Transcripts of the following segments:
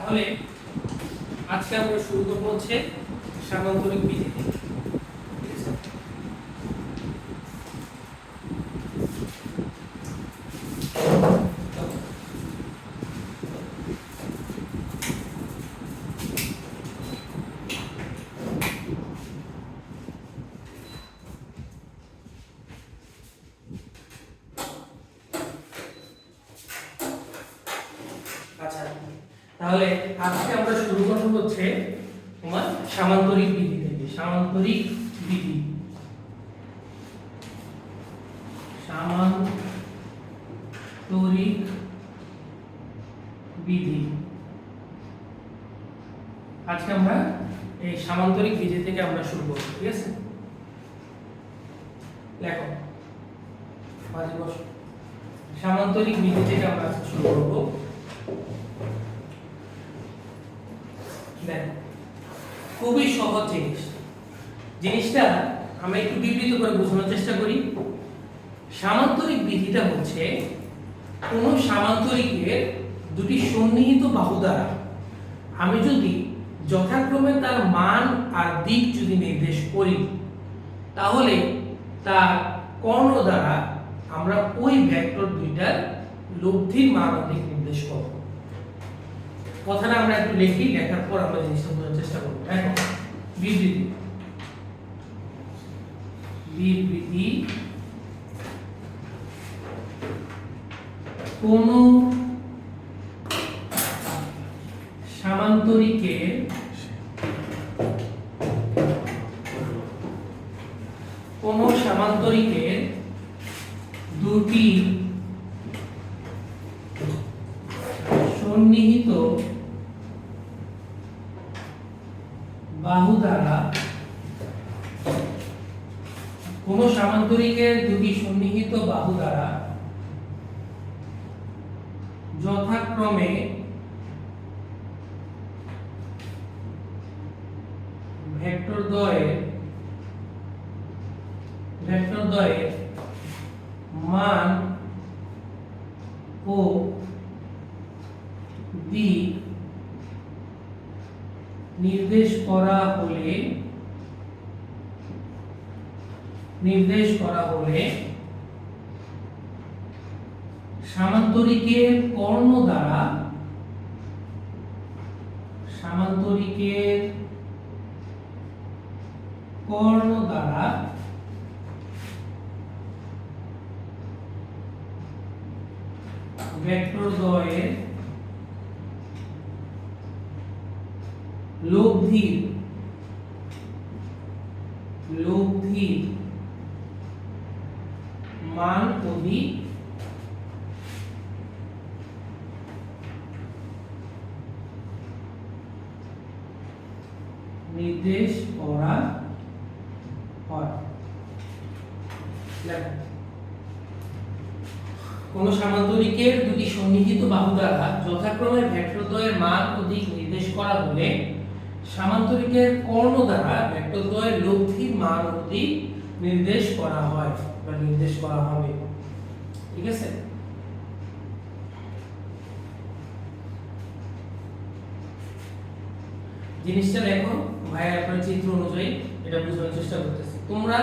তাহলে আজকে আমরা শুরু করবো হচ্ছে সামান্তরিক বিধি দিয়ে। ঠিক আছে? আচ্ছা, তাহলে আজকে আমরা শুরু করবো হচ্ছে তোমার সামান্তরিক বিধি থেকে। সামান্তরিক বিধি, সামান্তরিক বিধি। আজকে আমরা এই সামান্তরিক বিধি থেকে আমরা শুরু করব। ঠিক আছে, লেখো বাজে বসো। সামান্তরিক বিধি থেকে আমরা আজকে শুরু করব। দেখো, খুবই সহজ জিনিস। জিনিসটা আমরা একটু বিবৃত করে বোঝানোর চেষ্টা করি। সামান্তরিক বিধিটা হচ্ছে কোন সামান্তরিকের দুটি সন্নিহিত বাহু দ্বারা আমি যদি যথাক্রমে তার মান আর দিক যদি নির্দেশ করি, তাহলে তার কর্ণ দ্বারা আমরা ওই ভেক্টর দুইটার লব্ধির মান ও দিক নির্দেশ করব। কথাটা আমরা একটু লিখি, লেখার পর আমরা জিনিসটা বোঝার চেষ্টা করব। দেখো, বিবৃতি বিবৃতি কোন সামান্তরিকের দুটি সন্নিহিত বাহু দ্বারা যথাক্রমে ভেক্টর দ্বয়ের মান ও দিক নির্দেশ করা হলে সামান্তরিকের কর্ণ দ্বারা ভেক্টর দ্বয়ের লব্ধির মান ও দিক নির্দেশ করা হয়। কোন সামান্তরিকের দুটি সন্নিহিত বাহু দ্বারা যথাক্রমে ভেক্টরদ্বয়ের মান ও দিক নির্দেশ করা হলে সামান্তরিকের কর্ণ দ্বারা ভেক্টরদ্বয়ের লব্ধির মান ও দিক নির্দেশ করা হয় বা নির্দেশ করা হবে। ঠিক আছে, জিনিসটা দেখো ভাই, আপনার চিত্র অনুযায়ী এটা বোঝানোর চেষ্টা করতেছি। তোমরা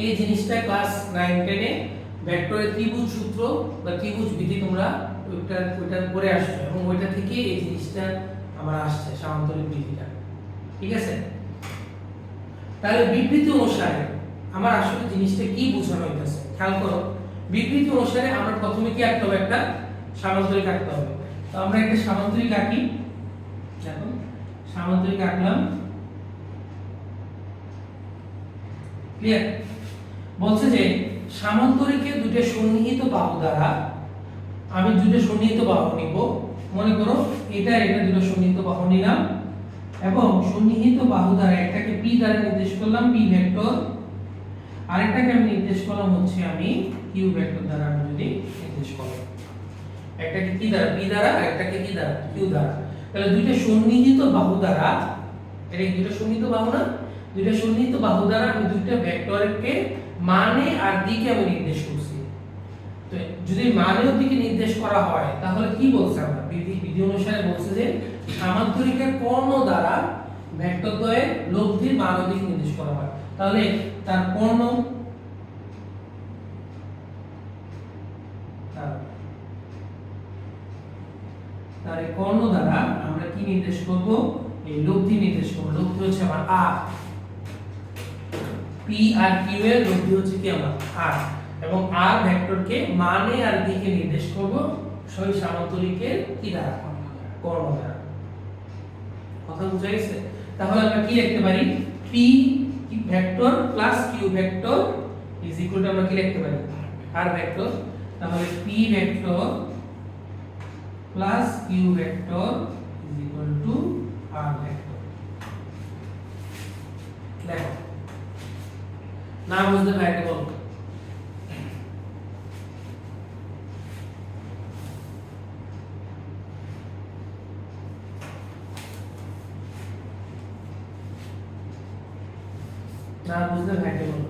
এই জিনিসটা ক্লাস 9 10 এ ভেক্টরের ত্রিভুজ সূত্র বা ত্রিভুজ বিধি তোমরা ওইটা করে আসছো এবং ওইটা থেকে এই জিনিসটা আমার আসছে সামান্তরিক বিধিটা। ঠিক আছে, তাহলে বিবৃতি অনুসারে আমার আসলে জিনিসটা কি বোঝানো হইতাছে খেয়াল করো। বিবৃতি অনুসারে আমরা প্রথমে কি আঁকতে হবে? একটা সামান্তরিক আঁকতে হবে। তো আমরা একটা সামান্তরিক আঁকি। দেখো, সামান্তরিক আঁকলাম। ক্লিয়ার? বলছে যে সামান্তরিকের দুটো সন্নিহিত বাহু দ্বারা আমি দুটো সন্নিহিত বাহু নিব। মনে করো এটা দুটো সন্নিহিত বাহু নিলাম এবং সন্নিহিত বাহু দ্বারা একটাকে পি দ্বারা নির্দেশ করলাম, পি ভেক্টর, আরেকটাকে আমি নির্দেশ করলাম হচ্ছে আমি কিউ ভেক্টর দ্বারা আমি যদি নির্দেশ করি। একটাকে কি দ্বারা? পি দ্বারা, আরেকটাকে কি দ্বারা? কিউ দ্বারা। তাহলে দুইটা সন্নিহিত বাহু দ্বারা, এটা দুইটা সন্নিহিত বাহু না? দুইটা সন্নিহিত বাহু দ্বারা আমি দুইটা ভেক্টরকে মানে আর দিকে আমি নির্দেশ করছি। তো যদি মানের দিকে নির্দেশ করা হয় তাহলে কি বলছে আমরা বিধি অনুসারে বলছে যে সামান্তরিকের কর্ণ দ্বারা ভেক্টরদ্বয়ের লব্ধির মানের দিকে নির্দেশ করা হয়। তাহলে তার কর্ণ তার এই কর্ণ দ্বারা আমরা কি নির্দেশ করব? এই লব্ধি নির্দেশ করব। লব্ধি হচ্ছে আমার r, p আর q এর লব্ধি হচ্ছে কি আমার r, এবং r ভেক্টরকে মানে আর দিকে নির্দেশ করব সেই সামান্তরিকের কি দ্বারা? কর্ণ দ্বারা। কথা বুঝা গেছে? তাহলে আমরা কি লিখতে পারি? p vector plus q vector is equal two আমরা কি লিখতে পারি? r vector. তাহলে p vector plus q vector is equal two r vector. দেখো না বুঝতে পারলে বলো। না বুঝতে পারলে বলো।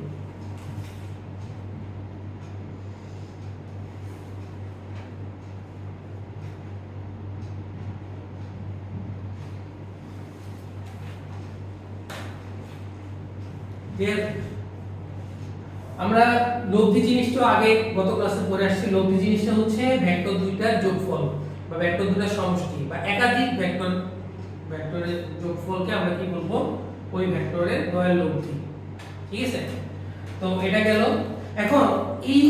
আমরা লব্ধি জিনিসটা আগে গত ক্লাসে পড়ে আসছি। লব্ধি জিনিসটা হচ্ছে ভেক্টর দুইটার যোগফল বা ভেক্টর দুইটার সমষ্টি বা একাধিক ভেক্টরের যোগফলকে আমরা কি বলবো? ওই ভেক্টরের দ্বয়ের লব্ধি। ঠিক আছে? তো এটা গেল। এখন এই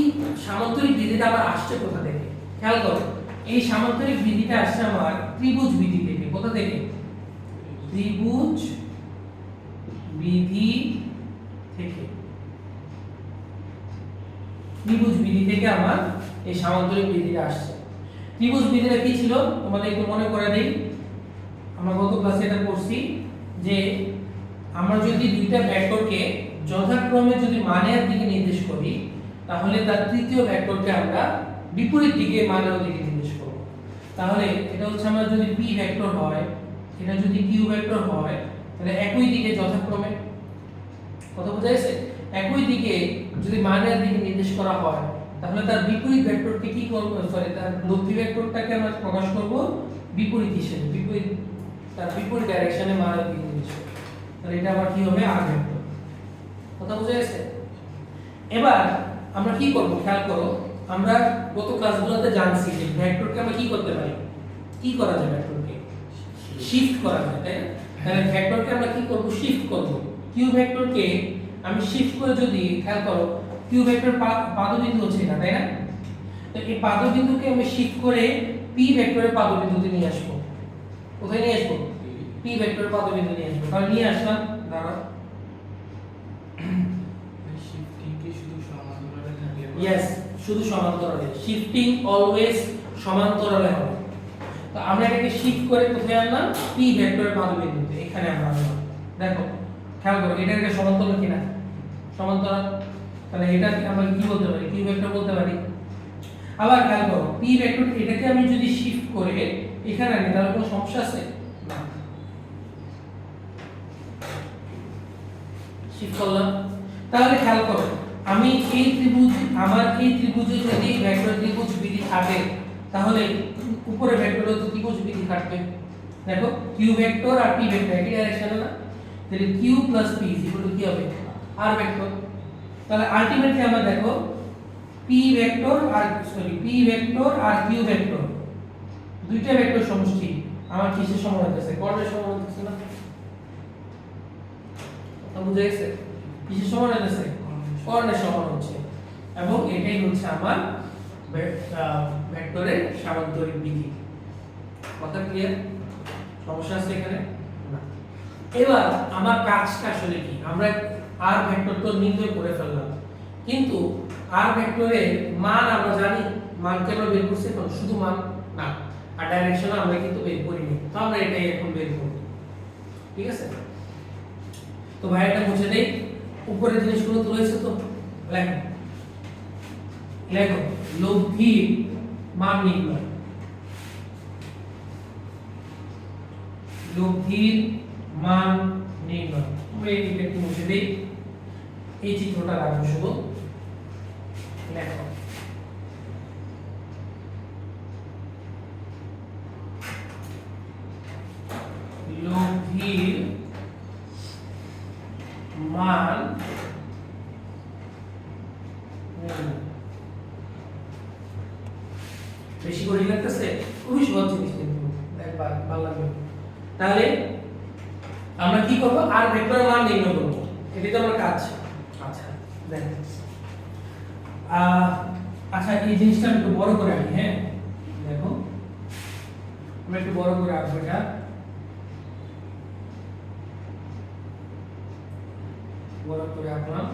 সামান্তরিক বিধিটা আবার আসছে কোথা থেকে? খেয়াল করো, এই সামান্তরিক বিধিটা আসছে আমার ত্রিভুজ বিধি থেকে। কোথা থেকে? ত্রিভুজ বিধি থেকে। ত্রিভুজ বিধি থেকে আমার এই সামান্তরিক বিধিটা আসছে। ত্রিভুজ বিধিটা কি ছিল তোমাদের একটু মনে করে দেই। আমরা গত ক্লাসে এটা পড়ছি যে আমরা যদি দুইটা ভেক্টরকে যথাক্রমে যদি মানের দিকে নির্দেশ করি তাহলে তার তৃতীয় ভেক্টরকে আমরা বিপরীত দিকে মানের দিকে নির্দেশ করব। তাহলে এটা হচ্ছে আমরা যদি p ভেক্টর হয়, এটা যদি q ভেক্টর হয়, তাহলে একই দিকে যথাক্রমে, কথা বোঝা গেছে? একই দিকে যদি মানের দিকে নির্দেশ করা হয় তাহলে তার বিপরীত ভেক্টরকে কি করব? সরি, তার লব্ধি ভেক্টরটাকে আমরা প্রকাশ করব বিপরীত হিসেবে, তার বিপরীত ডাইরেকশনে মানের দিকে নির্দেশ করব। তাহলে এটা আবার কি হবে? r vector. কথা বোঝা গেছে? এবার আমরা কি করব? খেয়াল করো, আমরা গত ক্লাসগুলোতে জানছি যে ভেক্টরকে আমরা কি করতে পারি? কি করা যায়? ভেক্টরকে শিফট করা যায়, তাই না? তাহলে ভেক্টরকে আমরা কি করব? শিফট করব। q ভেক্টরকে আমি শিফট করে যদি, খেয়াল করো, q ভেক্টর পাদবিন্দু হচ্ছে এটা, তাই না? তো এই পাদবিন্দুকে আমি শিফট করে p ভেক্টরের পাদবিন্দুতে নিয়ে আসব। কোথায় নিয়ে আসব? p ভেক্টরের পাদবিন্দু নিয়ে আসব। তাহলে নিয়ে আসলাম, দাঁড়াও। শিফটিং কি শুধু সমান্তরালে থাকে? ইয়েস, শুধু সমান্তরালে। শিফটিং অলওয়েজ সমান্তরালে হবে। তো আমরা এটাকে শিফট করে কোথায় আনলাম? p ভেক্টরের পাদবিন্দুতে এখানে আমরা আনলাম। দেখো খেয়াল করো, এটা একটা সমান্তরাল কিনা? সমান্তরাল। তাহলে এটা আমরা কি বলতে পারি? q ভেক্টর বলতে পারি। আবার খেয়াল করো, p ভেক্টর এটাকে আমি যদি শিফট করে এখানে আনি তাহলে কোনো সমস্যা আছে? না। শিফট করলাম। তাহলে খেয়াল করো, আমি এই ত্রিভুজ, আমার এই ত্রিভুজে যদি ভেক্টর ত্রিভুজ বিধি থাকে তাহলে উপরে ভেক্টরও তো ত্রিভুজ বিধি থাকবে। দেখো q ভেক্টর আর p ভেক্টর একই ডাইরেকশনে না? তাহলে q p কি হবে? r vector. তাহলে আলটিমেটলি আমরা দেখো p ভেক্টর আর q ভেক্টর দুইটা ভেক্টর সমষ্টি আমার কিসের সমান হচ্ছে? কর্ণের সমান হচ্ছে না? কথা বুঝা গেছে? কিসের সমান হচ্ছে? কর্ণের সমান হচ্ছে। এবং এটাই হচ্ছে আমার ভেক্টরের সামান্তরিক বিধি। কথা ক্লিয়ার? সমস্যা আছে এখানে? না। এবার আমার কাজটা আসলে কি? আমরা r ভেক্টর তো নির্ণয় করে ফেললাম, কিন্তু r ভেক্টরের মান আমরা জানি। মানকে আমরা বের করছি, এখন শুধু মান না, আর ডাইরেকশন আমরা কিন্তু বের করিনি। তো আমরা এটাই এখন বের করব। ঠিক আছে? তো ভাই এটা মুছে দেই। উপরের জিনিসগুলো তুলেছে তো লেখো। লেখো লব্ধির মান নির্ণয়। লব্ধির মান নির্ণয়। আমরা এইটা একটু মুছে দেই। এই চিত্রটা রাখবো শুধু। লেখো লব্ধির মান বেশি করে লাগতেছে, খুবই সহজ জিনিস কিন্তু একবার ভালো লাগবে। তাহলে আমরা কি করব, আর ভেক্টরের মান নির্ণয় করব, এটাই তো আমার কাজ। আচ্ছা দেখেন, আচ্ছা এই জিনিসটা আমি একটু বড় করে আনি। হ্যাঁ দেখো, আমরা একটু বড় করে আঁকবো, এটা বড় করে আঁকলাম।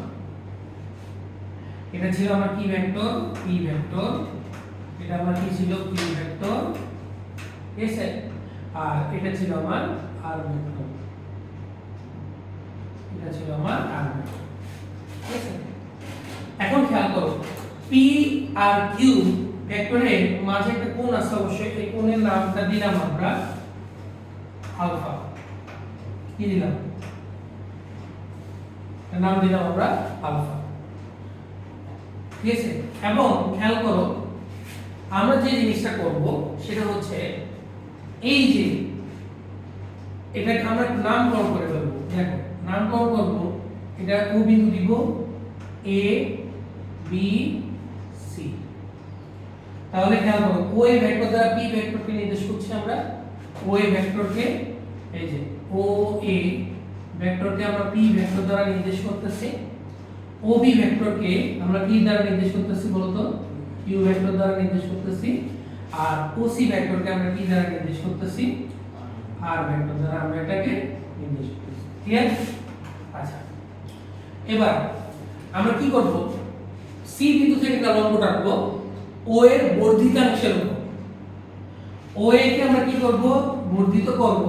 এটা ছিল আমার কি ভেক্টর, পি ভেক্টর। এটা আমার কি ছিল, পি ভেক্টর, ঠিক আছে। আর এটা ছিল আমার আর ভেক্টর, এটা ছিল আমার আর ভেক্টর, ঠিক আছে। এখন খেয়াল করো, পি আর কিউ ভেক্টরের মাঝে একটা কোণ আছে, অবশ্যই এই কোণের নামটা দিলাম আমরা আলফা। কি দিলাম, এর নাম দিলাম আমরা আলফা, ঠিক আছে। এবং খেয়াল করো, আমরা যে জিনিসটা করব সেটা হচ্ছে এই যে এটাকে আমরা নামকরণ করে ফেলবো। দেখো নামকরণ করব, এটা ও বিন্দু দিব, এ বি সি। তাহলে খেয়াল করো, ও এ ভেক্টর দ্বারা পি ভেক্টরকে নির্দেশ করছি আমরা। ও এ ভেক্টরকে, এই যে ও এ ভেক্টরকে আমরা পি ভেক্টর দ্বারা নির্দেশ করতেছি। ও বি ভেক্টরকে আমরা কি দ্বারা নির্দেশ করতেছি বলতো, কিউ ভেক্টর দ্বারা নির্দেশ করতেছি। আর ও সি ভেক্টরকে আমরা কি দ্বারা নির্দেশ করতেছি, আর ভেক্টর দ্বারা আমরা এটাকে নির্দেশ করতেছি। ঠিক আছে। আচ্ছা এবার আমরা কি করব, সি বিন্দু থেকে একটা লম্ব টানবো ও এর বর্ধিতাংশের উপর। ও এ কে আমরা কি করব, বর্ধিত করব,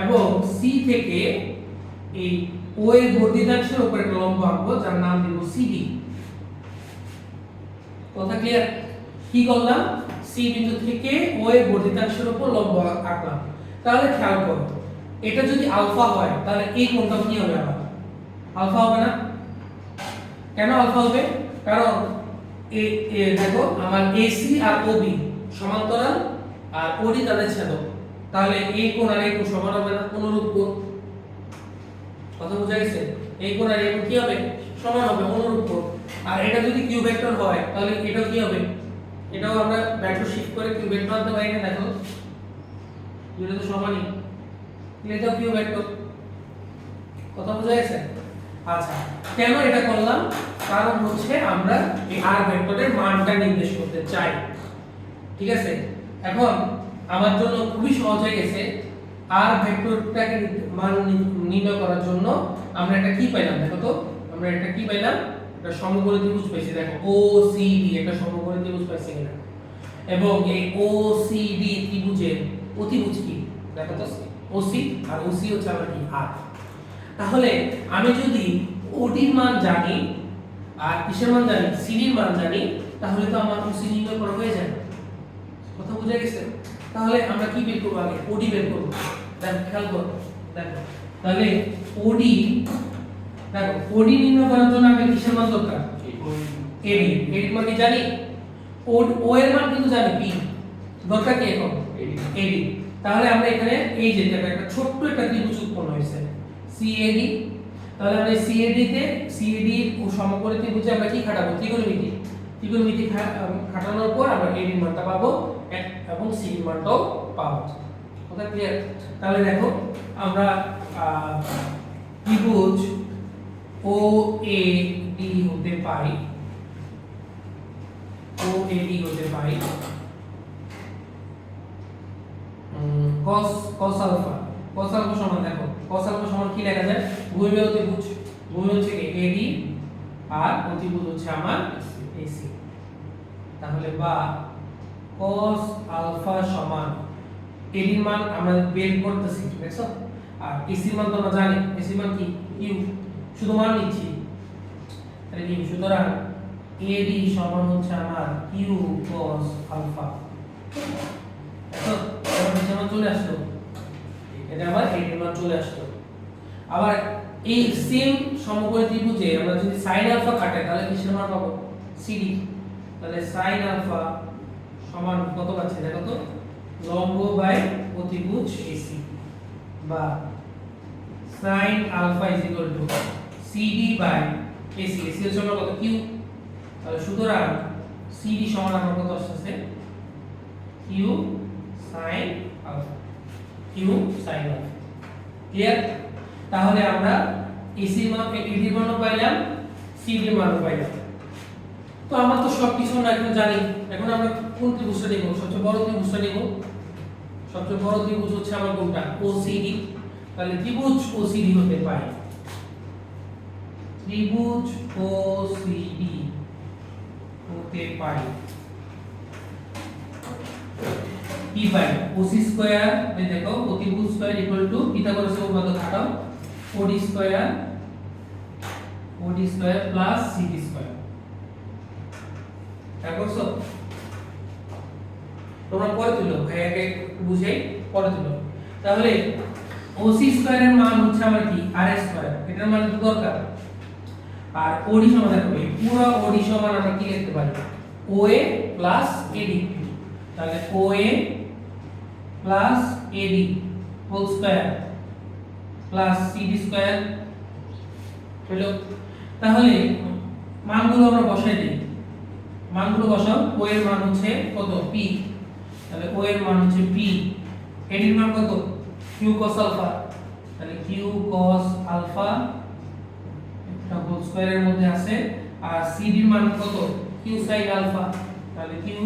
এবং সি থেকে এই ও এর বর্ধিতাংশের উপর একটা লম্ব আঁকবো, যার নাম দেব সিডি। কথা ক্লিয়ার? কি করলাম, সি বিন্দু থেকে ও এর বর্ধিতাংশের উপর লম্ব আঁকলাম। তাহলে খেয়াল করো, এটা যদি আলফা হয় তাহলে এই কোণটা কি হবে, আবার আলফা হবে না? কেন আলফা হবে? কারণ দেখো আমার এসি আর ওবি সমান্তরাল, আর ওডি তাদের ছেদক। তাহলে এই কোণ আর এই কোণ সমান হবে না, অনুরূপ কোণ। কথা বোঝা গেছে? এই কোণ আর এই কোণ কি হবে, সমান হবে, অনুরূপ কোণ। আর এটা যদি কিউ ভেক্টর হয় তাহলে এটাও কি হবে, এটাও আমরা ভেক্টর শিফট করে কিউ ভেক্টর আনতে পারি না। দেখো দুটো তো সমানই, এটাও কিউ ভেক্টর। কথা বোঝা গেছে? আচ্ছা কেন এটা করলাম, কারণ হচ্ছে আমরা এই আর ভেক্টরের মানটা নির্দেশ করতে চাই। ঠিক আছে, এখন আমার জন্য খুবই সহজ হয়ে গেছে। আর ভেক্টরটাকে মান নির্ণয় করার জন্য আমরা এটা কি পাইলাম, দেখো তো আমরা এটা কি পাইলাম, একটা সমকোণী ত্রিভুজ পাইছি। দেখো ও সি ডি একটা সমকোণী ত্রিভুজ পাইছি কিনা, এবং এই ও সি ডি ত্রিভুজের অতিভুজ কি, দেখো তো ওসি, আর ওসি হচ্ছে আমার কি, আর। তাহলে আমি যদি ওডির মান জানি আর কিসের মান জানি, সিডির মান জানি, তাহলে তো আমার ওসি নির্ণয় করা হয়ে যায়। কথা বুঝা গেছে? তাহলে আমরা কি বের করব, আগে ওডি বের করব। দেখো খেয়াল করো, দেখো তাহলে ওডি, দেখো ওডি নির্ণয় করার জন্য আগে কিসের মান দরকার, এডি। এডি মান কি জানি, ও এর মান কিন্তু জানি, পি দরকার কি এখন, এডি। তাহলে আমরা এখানে এই যে একটা ছোট্ট একটা ত্রিভুজ উৎপন্ন হয়েছে সিএডি। তাহলে আমরা সিএডি তে সিএডি ও সমকোণী ত্রিভুজে আমরা কি খাটাবো, ত্রিকোণমিতি। ত্রিকোণমিতি খাটানোর পর আমরা এডির মানটা পাবো এবং সিডির মানটাও পাবো। কথা ক্লিয়ার? তাহলে দেখো আমরা ত্রিভুজ ও এ ডি হতে পাই, ও এ ডি হতে পাই cos আলফা। cos আলফা সমান, দেখো cos আলফা সমান কি লেখা যায়, ভূমি অতিভুজ। ভূমি হচ্ছে কি এডি, আর অতিভুজ হচ্ছে আমার এসি। তাহলে বা cos আলফা সমান, এডির মান আমরা বের করতেছি, দেখছো, আর এসির মান তো আমরা জানি, এসির মান কি কিউ, শুধু মান নিচ্ছি। তাহলে কি, সুতরাং এডি সমান হচ্ছে আমার কিউ cos আলফা। দেখো এটা মান চলে আসলো, এটা আমার এডির মান চলে আসলো। আবার এই সেম সমকোণী ত্রিভুজে আমরা যদি sin আলফা কাটাই তাহলে কিসের মান পাবো, সিডি। তাহলে sin আলফা সমান কত পাচ্ছি, দেখো তো, লম্ব বাই অতিভুজ এসি। বা sin alpha is equal to CD by AC. AC এর সমান কত কিউ, তাহলে সুতরাং সিডি সমান আমার কত আসছে q sin alpha, q sin alpha. Clear? তাহলে আমরা এসি এর মান এডির মানও পাইলাম, সিডি এর মানও পাইলাম। তো আমরা তো সবকিছু আমরা এখন জানি, এখন আমরা কোন ত্রিভুজটা নেব? সবচেয়ে বড় ত্রিভুজটা নেব। সবচেয়ে বড় ত্রিভুজ হচ্ছে আমার কোনটা? ওসিডি। তাহলে ত্রিভুজ ওসিডি হতে পারে, ত্রিভুজ ওসিডি হতে পারে কি পাই? ওসি স্কয়ার, এই দেখো অতিভুজ স্কয়ার ইকুয়াল টু পিথাগোরাসের উপপাদ্য খাটাও, ওডি স্কয়ার প্লাস সিডি স্কয়ার। দেখো সব তোমরা পরে তুলো, ভাইয়াকে বুঝে পরে তুলো। তাহলে ওসি স্কয়ারের মান হচ্ছে আমার কি? আর স্কয়ার, এটার মান তো দরকার। আর ওডি সমান দেখো, এই পুরো ওডি সমান আমরা কি লিখতে পারি? OA plus AD. তাহলে OA plus AD whole square plus CD square হলো। তাহলে মানগুলো আমরা বসাই দিই, মানগুলো বসাও। ও এর মান হচ্ছে কত? পি। তাহলে ও এর মান হচ্ছে পি, এডির মান কত? Q cos alpha. তাহলে কিউ cos আলফা এটা হোল স্কয়ারের মধ্যে আছে। আর সিডি এর মান কত? Q sin alpha. তাহলে q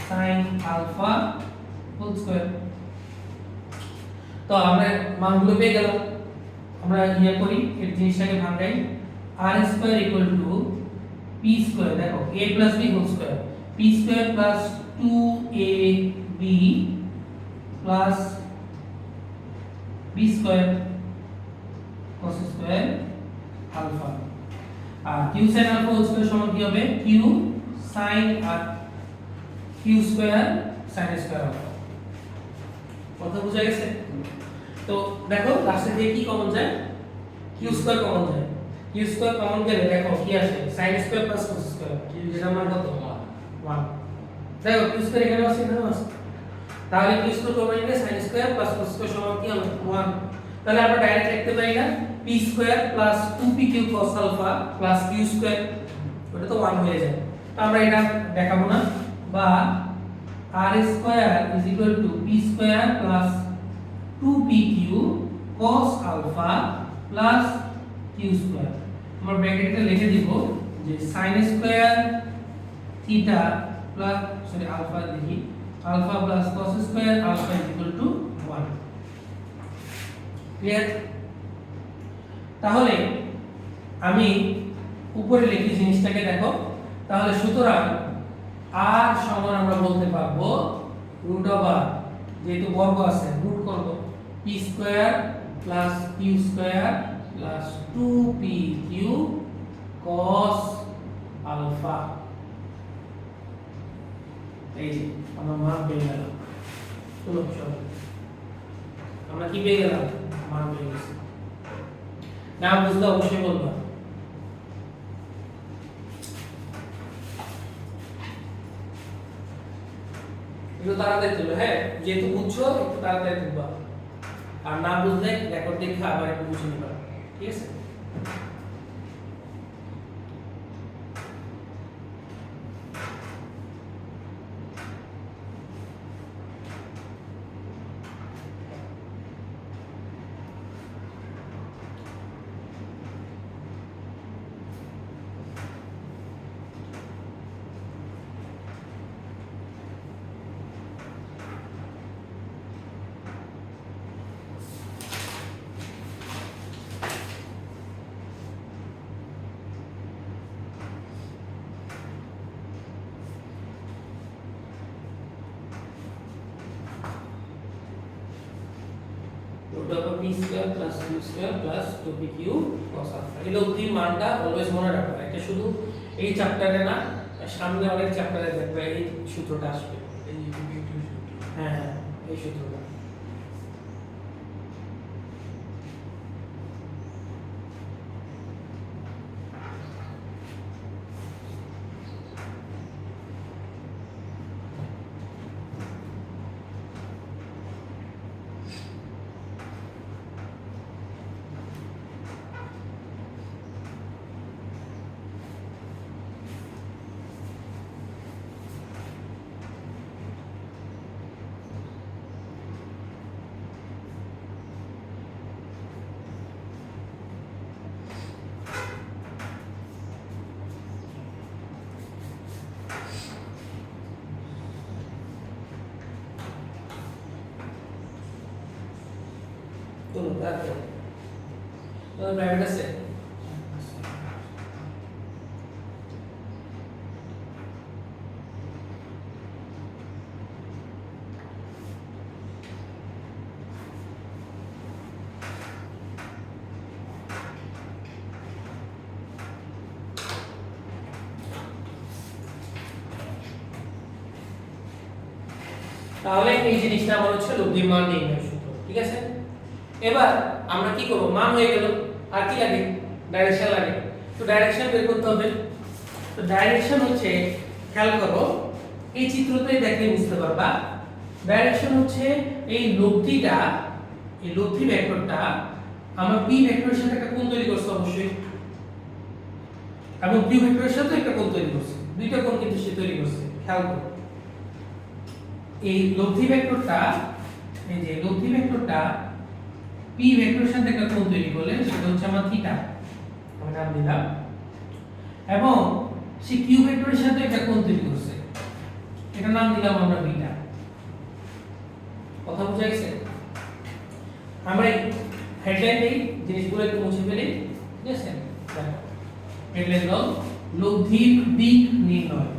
sin alpha whole square. তো আমরা মানগুলো পেয়ে গেলাম। আমরা ইয়া করি, এই জিনিসটাকে ভাঙাই। R square equal to p square, দেখো a plus b whole square, p square plus 2ab plus b square cos square alpha. আর q sin alpha whole square সমান কি হবে? q sin আর q square sin square alpha. কথা বুঝা গেছে? তো দেখো লাস্টে দিয়ে কি কমন যায়? q স্কয়ার কমন যায়। q স্কয়ার কমন গেলে দেখো কি আসে? sin square plus cos square, যেটা মান কত? 1। দেখো q স্কয়ার এখানে আছে, এখানেও আছে। তাহলে q স্কয়ার কমন গেলে sin square plus cos square সমান কি হবে? 1। তাহলে আমরা ডাইরেক্ট লিখতে পারি না p square plus 2pq cos alpha plus q square, ওটা তো 1 হয়ে যায়। তো আমরা এটা দেখাবো না। বা r square is equal to p square plus 2pq cos alpha plus q square. আমরা ব্র্যাকেটে লিখে দিব যে sin square theta plus alpha, দেখি alpha plus cos square alpha is equal to 1। Clear? তাহলে আমি উপরে লিখি জিনিসটাকে দেখো। তাহলে সুতরাং r সমান আমরা বলতে পারবো রুট ওভার, যেহেতু বর্গ আছে রুট করব, p square plus q square plus 2pq cos alpha. এই যে আমরা মান পেয়ে গেলাম। চলো সব আমরা কি পেয়ে গেলাম? মান পেয়ে গেছি। না বুঝলে অবশ্যই বলবা। একটু তাড়াতাড়ি তুলো, হ্যাঁ, যেহেতু বুঝছো একটু তাড়াতাড়ি তুলবা। আর না বুঝলে রেকর্ড দেখে আবার একটু বুঝে নিবা, ঠিক আছে? root of p square plus q square plus 2pq cos alpha। এই অবধি মানটা অলওয়েজ মনে রাখবে। এটা শুধু এই চ্যাপ্টারে না, সামনে অনেক চ্যাপ্টারে দেখবে এই সূত্রটা আসবে। এই সূত্র। হ্যাঁ, এই সূত্রটা। কোনো তারপর প্রাইভেট আছে তাহলে এই জিনিসটা আমার হচ্ছে লব্ধির মান নির্ণয় সূত্র ঠিক আছে এবার আমরা কি করব মান হয়ে গেল আর কি লাগে ডাইরেকশন লাগে তো ডাইরেকশন বের করতে হবে তো ডাইরেকশন হচ্ছে খেয়াল করো এই চিত্রতেই দেখলে বুঝতে পারবা ডাইরেকশন হচ্ছে এই লব্ধিটা এই লব্ধি ভেক্টরটা আমার p ভেক্টরের সাথে একটা কোণ তৈরি করছে অবশ্যই এবং q ভেক্টরের সাথে একটা কোণ তৈরি করছে দুইটা কোণ কিন্তু সে তৈরি করছে খেয়াল করো এই লব্ধি ভেক্টরটা এই যে লব্ধি ভেক্টরটা p ভেক্টরের সাথে একটা কোণ তৈরি করলে সেটা হচ্ছে আমার থিটা আমি নাম দিলাম এবং সে q ভেক্টরের সাথে একটা কোণ তৈরি করছে এটা নাম দিলাম আমরা বিটা কথা বুঝা গেছে আমরা হেডলাইন এই জিনিসগুলো একটু মুছে ফেলি ঠিক আছে দেখো হেডলাইন হলো লব্ধির দিক নির্ণয়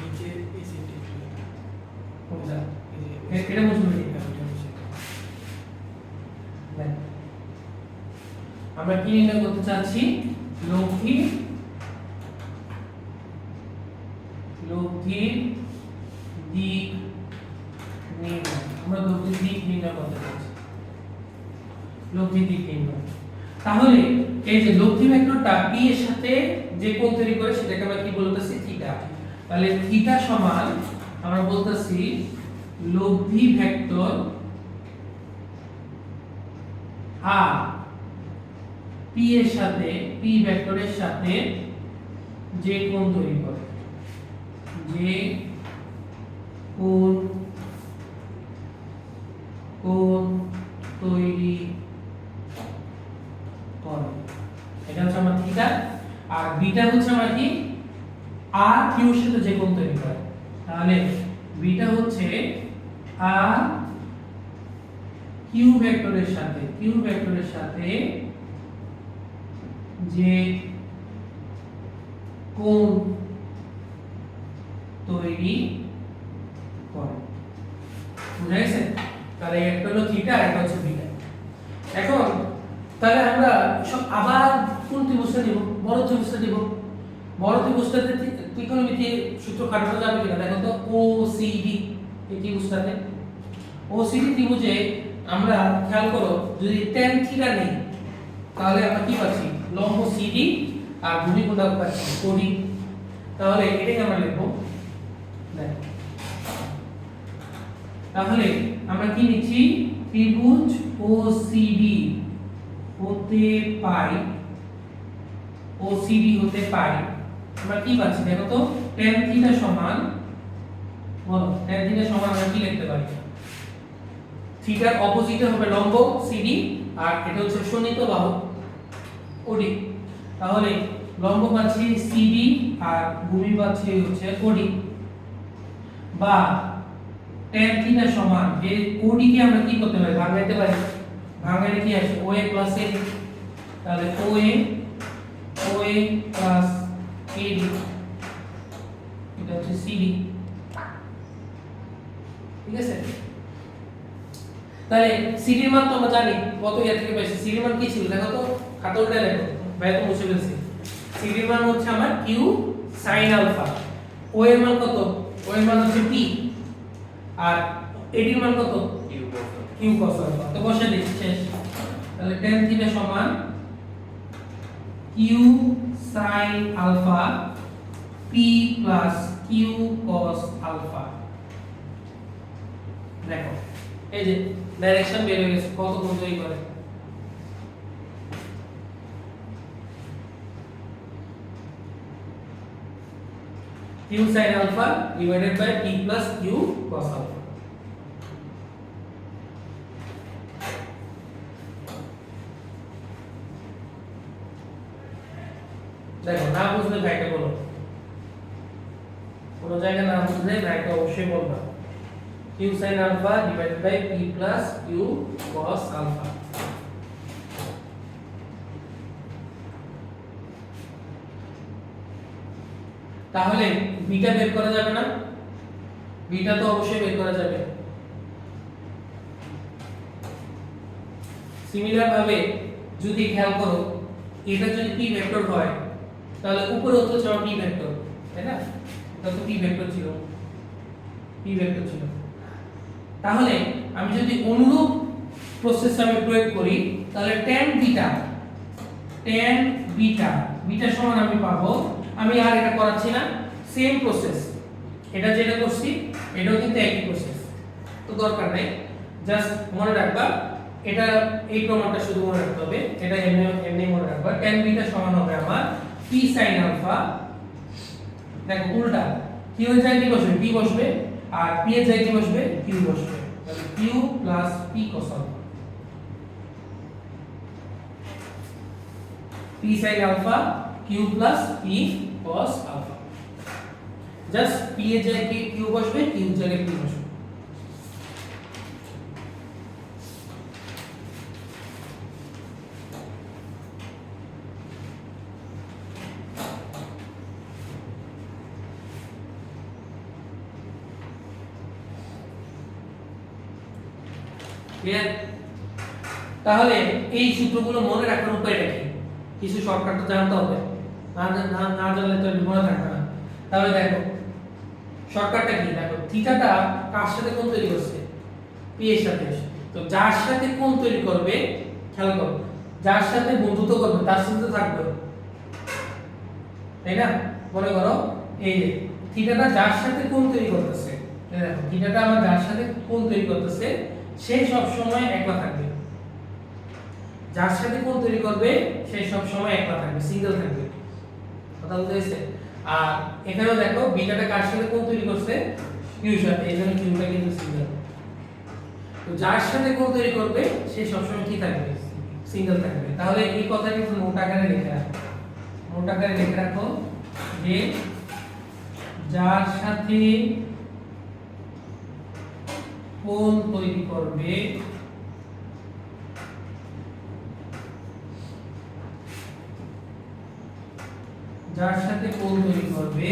নিচে এই সেটি বুঝা এটা মুছে ফেলি আমরা কি নির্ণয় করতে চাচ্ছি লব্ধির দিক নির্ণয় আমরা লব্ধির দিক নির্ণয় করতে চাচ্ছি লব্ধির দিক নির্ণয় তাহলে এই যে লব্ধি ভেক্টরটা p এর সাথে যে কোণ তৈরি করে সেটাকে আমরা কি বলতেছি থিটা তাহলে থিটা সমান আমরা বলতেছি লব্ধি ভেক্টর আর p এর সাথে p ভেক্টরের সাথে যে কোণ তৈরি করে যে কোণ তৈরি করে এটা হচ্ছে আমার থিটা আর বিটা হচ্ছে আমার কি আর কিউ এর সাথে যে কোণ তৈরি করে তাহলে বিটা হচ্ছে আর কিউ ভেক্টরের সাথে যে কোণ তৈরি করে বুঝা গেছে তাহলে একটা হলো থিটা আর একটা হচ্ছে বিটা এখন তাহলে আমরা সব আবার কোন ত্রিভুজটা নিব বড় ত্রিভুজটা নিব বড় ত্রিভুজটাতে ত্রিকোণমিতির সূত্র খাটানো যাবে কিনা দেখো তো OCD এই ত্রিভুজটাতে OCD ত্রিভুজে আমরা খেয়াল করো যদি tan থিটা নেই তাহলে আমরা কি পাচ্ছি লম্ব CD আর ভূমি কোণাঙ্ক পাচ্ছি OD তাহলে এটাকে আমরা লিখব দেখো তাহলে আমরা কি নিচ্ছি ত্রিভুজ OCD হতে পাই আমরা কি পাচ্ছি দেখো তো tan থিটা সমান বলো tan থিটা সমান আমরা কি লিখতে পারি থিটার অপোজিটে হবে লম্ব CD আর এটা হচ্ছে শোণিত বাহু OD তাহলে লম্ব পাচ্ছি CD আর ভূমি পাচ্ছি হচ্ছে OD বা tan থিটা সমান এই OD কে আমরা কি করতে পারি ভাঙাইতে পারি ভাঙাইলে কি আসে OA প্লাস AD তাহলে OA প্লাস AD এটা হচ্ছে CD ঠিক আছে তাহলে CD এর মান তো আমরা জানি কত ইয়ার থেকে পাইছি CD এর মান কি ছিল দেখো তো খাতা উল্টে দেখো ভাই তো মুছে ফেলছি CD এর মান হচ্ছে আমার Q sin আলফা O এর মান কত O এর মান হচ্ছে P আর AD এর মান কত Q cos আলফা তো বসে দিচ্ছি শেষ তাহলে tan থিটা সমান Q sin alpha P plus Q cos alpha দেখো এই যে ডাইরেকশন বের হয়ে গেছে কত কোণ তৈরি করে Q sin alpha divided by P plus Q cos alpha দেখো না বুঝলে ভাইটা বলো কোন জায়গা না বুঝলে ভাইটা অবশ্যই বলবা Q sin alpha divided by P plus Q cos alpha তাহলে বিটা বের করা যাবে না? বিটা তো অবশ্যই বের করা যাবে। সিমিলার ভাবে যদি খেয়াল করো এটা যদি p ভেক্টর হয় তাহলে উপরে হচ্ছে আমার p ভেক্টর, তাই না? এটা তো p ভেক্টর ছিল, p ভেক্টর ছিল। তাহলে আমি যদি অনুরূপ প্রসেস আমি প্রয়োগ করি তাহলে tan বিটা বিটা সমান আমি পাবো, আমি আর এটা করাচ্ছি না, সেম প্রসেস, এটা যেটা করছি এটাও কিন্তু একই প্রসেস, তো দরকার নাই, জাস্ট মনে রাখবা এটা এই প্রমাণটা শুধু মনে রাখতে হবে, এটা এমনি এমনি মনে রাখবা। tan বিটা সমান হবে আমার p sin আলফা, দেখো উল্টা q এর জায়গায় কি বসবে, p বসবে, আর p এর জায়গায় কি বসবে, q বসবে, তাহলে q plus p cos alpha, p sin alpha q plus p cos alpha, just p এর জায়গায় q বসবে, q এর জায়গায় p বসবে। ক্লিয়ার? তাহলে এই সূত্রগুলো মনে রাখার উপায়টা কি? কিছু শর্টকাট তো জানতে হবে, না জানলে তো মনে থাকবে না। তাহলে দেখো শর্টকাটটা কি, দেখো থিটাটা কার সাথে কোণ তৈরি করছে, p এর সাথে, তো যার সাথে কোণ তৈরি করবে, খেয়াল করো, যার সাথে বন্ধুত্ব করবে তার সাথে তো থাকবে, তাই না? মনে করো এই যে থিটাটা যার সাথে কোণ তৈরি করতেছে, দেখো থিটাটা আমার যার সাথে কোণ তৈরি করতেছে সে সব সময় একলা থাকবে, যার সাথে কোণ তৈরি করবে সে সব সময় একলা থাকবে, সিঙ্গেল থাকবে, কথা বুঝতে পেরেছে? আর এখানেও দেখো বিটাটা কার সাথে কোণ তৈরি করছে, q এর সাথে, এইজন্য qটা কিন্তু সিঙ্গেল, তো যার সাথে কোণ তৈরি করবে সে সব সময় কি থাকবে, সিঙ্গেল থাকবে। তাহলে এই কথাটা কিন্তু নোট আকারে লিখে রাখো, নোট আকারে লিখে রাখো যে যার সাথে কোণ তৈরি করবে যার সাথে কোণ তৈরি করবে